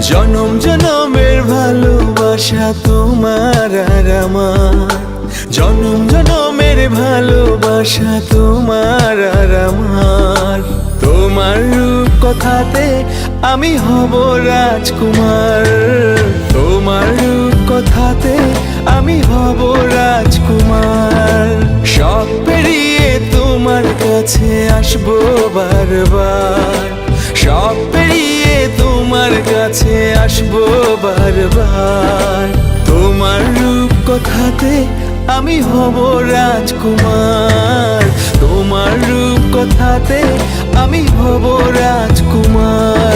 জনম জনমের ভালোবাসা তোমার আর আমার, জনম জনমের ভালোবাসা তোমার আর আমার। তোমার রূপ কথাতে আমি হব রাজকুমার, তোমার রূপ কথাতে আমি হব রাজকুমার। সব পেরিয়ে তোমার কাছে আসবো বারবার, সব পেরিয়ে তোমার কাছে আসবো বারবার। তোমার রূপ কথাতে আমি হব রাজকুমার, তোমার রূপ কথাতে আমি হব রাজকুমার।